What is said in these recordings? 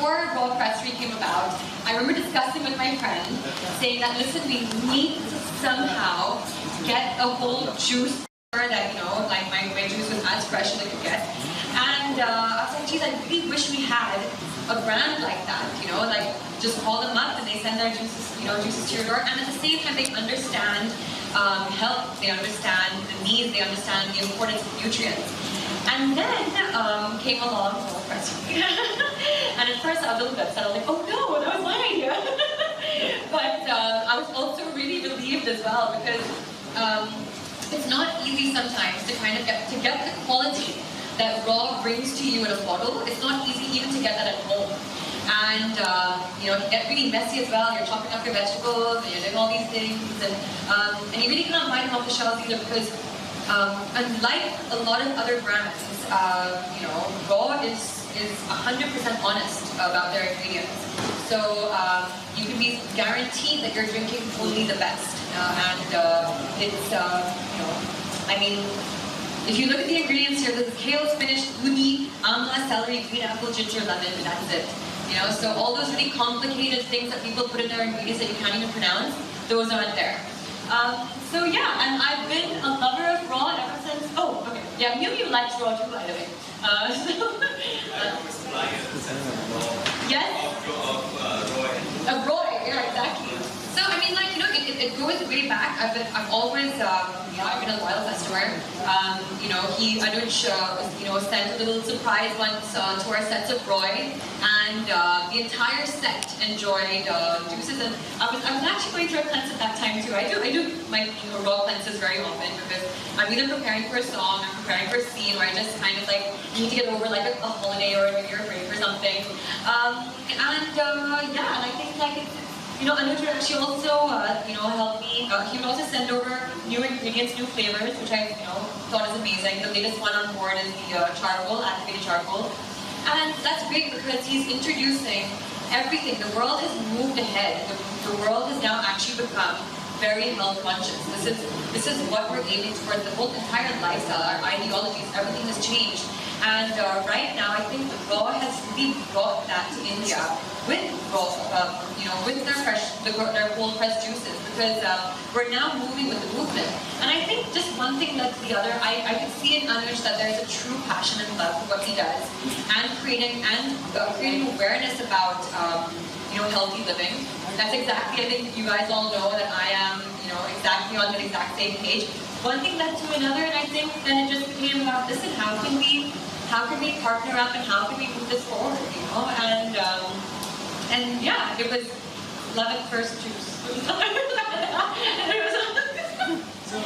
before Raw Press came about, I remember discussing with my friend, saying that, listen, we need to somehow get a whole juice that, you know, like my juice was as fresh as it could get. And I was like, geez, I really wish we had a brand like that, you know, like just call them up and they send their juices, you know, juices to your door, and at the same time they understand health, they understand the needs, they understand the importance of nutrients. And then came along Raw Press. And at first I was a little upset. I was like, oh no, that was my idea. But I was also really relieved as well, because it's not easy sometimes to kind of get the quality that Raw brings to you in a bottle. It's not easy even to get that at home. And you know, it can get really messy as well. You're chopping up your vegetables and you're doing all these things, and you really can't buy them off the shelves either, because unlike a lot of other brands, you know, Raw is 100% honest about their ingredients. So you can be guaranteed that you're drinking only the best. It's, you know, I mean, if you look at the ingredients here, there's kale, spinach, udi, amla, celery, green apple, ginger, lemon, and that's it. You know, so all those really complicated things that people put in their ingredients that you can't even pronounce, those aren't there. So yeah, and I've been a lover of Raw ever since. Oh, okay. Yeah, you liked Raw too, by the way. Yes? Of Roy, yeah, exactly. So I mean, like, you know, it goes way back. I've always, you know, I've been a loyal customer. You know, Anuj, you know, sent a little surprise once to our sets of Roy, and the entire set enjoyed juices. And I was actually going through a cleanse at that time too. I do my, you know, Raw cleanses very often, because I'm either preparing for a song, I'm preparing for a scene, or I just kind of like need to get over like a holiday or a New Year break or something. Yeah, and I think like it's, you know, Anuj actually also, you know, helped me. He would also send over new ingredients, new flavors, which I, you know, thought is amazing. The latest one on board is the charcoal, activated charcoal, and that's great because he's introducing everything. The world has moved ahead. The world has now actually become very health conscious. This is what we're aiming towards. The whole entire lifestyle, our ideologies, everything has changed. And right now, I think Raw has really brought that to India with Raw, you know, with their cold pressed juices, because we're now moving with the movement. And I think just one thing led to the other. I can see in Anuj that there's a true passion and love for what he does, and creating awareness about you know, healthy living. That's exactly, I think you guys all know that I am, you know, exactly on the exact same page. One thing led to another, and I think then it just became about, listen, how can we partner up and how can we move this forward, you know? And yeah, it was love at first juice. So,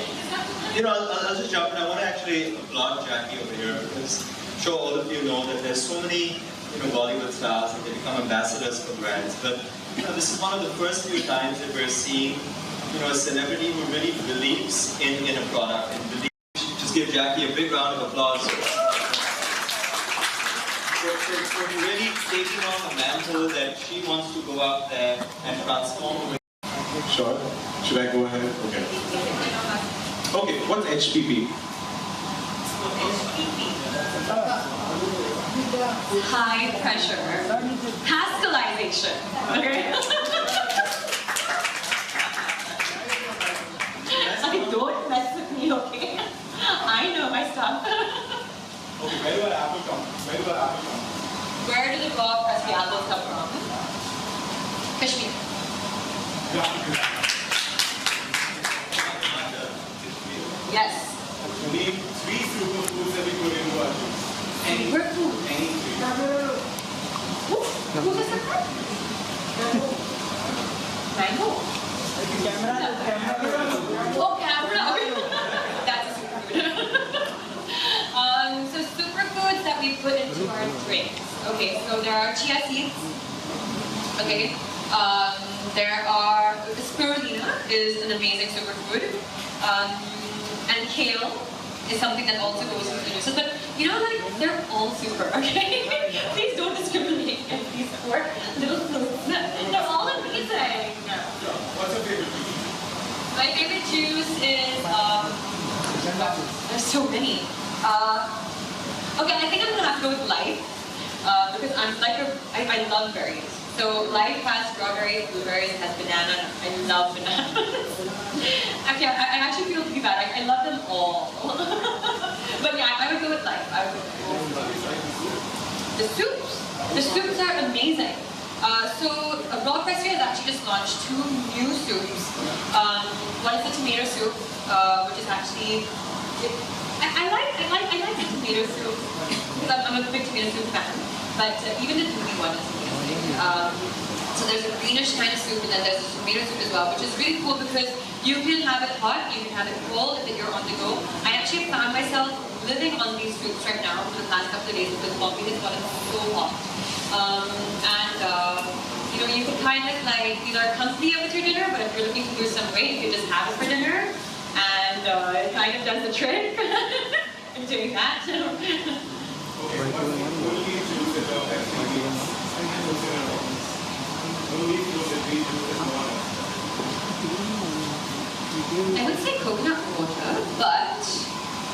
you know, I'll just jump in. I want to actually applaud Jackie over here, because I'm sure all of you know that there's so many, you know, Bollywood stars and they become ambassadors for brands. But you know, this is one of the first few times that we're seeing, you know, a celebrity who really believes in a product and believes. Just give Jackie a big round of applause. For really taking on a mantle that she wants to go out there and transform the way. Sure. Should I go ahead? Okay. Okay, what's HPP? High pressure pascalization. Okay. I don't mess with me, okay? I know my stuff. Okay, where do our apple come? Where do the raw crispy apples come from? Kashmir. Yes. Name 3 superfoods that we put into our juice. Superfood. Any 3. Who was the first? Mango. Oh, camera. That's a superfood. So superfoods that we put into our drinks. Okay, so there are chia seeds. Okay. There are spirulina is an amazing superfood. And kale is something that also goes into the juices. But you know, like, they're all super, okay? Please don't discriminate against these poor little fruits. They're all amazing. What's your favorite juice? My favorite juice is, there's so many. Okay, I think I'm gonna have to go with Life. because I'm like I love berries. So Life has strawberries, blueberries, it has banana. I love bananas. Actually, I actually feel pretty bad. I love them all. But yeah, I would go with Life. I would go with the soups. The soups are amazing. So Raw Cressway has actually just launched 2 new soups. One is the tomato soup, which is actually I like the tomato soup because I'm a big tomato soup fan. But even the doobie one is amazing. So there's a greenish kind of soup, and then there's a tomato soup as well, which is really cool because you can have it hot, you can have it cold if you're on the go. I actually found myself living on these soups right now for the past couple of days because Bombay has gotten so hot. You know, you can kind of like either accompany it with your dinner, but if you're looking to lose some weight, you can just have it for dinner, and it kind of does the trick. I'm doing that. I would say coconut water, but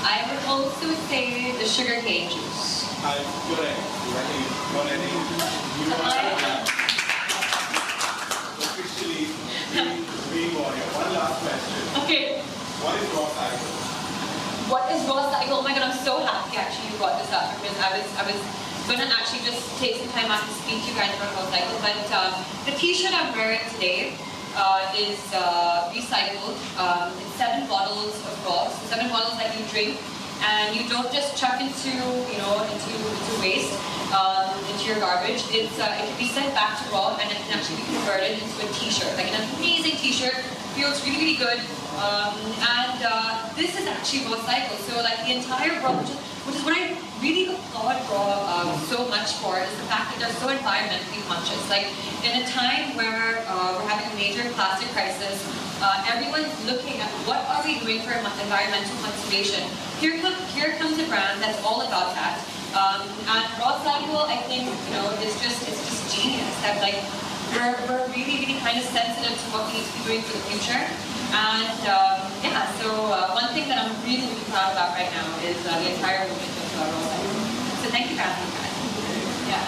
I would also say the sugarcane juice. Correct. Officially, being warrior. One last question. Okay. What is raw cycle? What is raw cycle? Oh my god, I'm so happy actually you brought this up because I was gonna actually just take some time out to speak to you guys about raw cycle. But the t-shirt I'm wearing today is recycled. It's 7 bottles of raw, so 7 bottles that you drink, and you don't just chuck into into waste, into your garbage. It can be sent back to raw, and it can actually be converted into a t-shirt, like an amazing t-shirt. Feels really, really good. This is actually raw cycle. So like the entire raw, which is what I really applaud raw so much for, is the fact that they're so environmentally conscious. Like in a time where we're having a major plastic crisis, everyone's looking at what are we doing for environmental conservation. Here comes a brand that's all about that. And raw cycle, I think, it's just genius. That like we're really, really kind of sensitive to what we need to be doing for the future. And yeah, so one thing that I'm really, really proud about right now is the entire movement of raw cycle. So thank you for asking, guys. Yeah.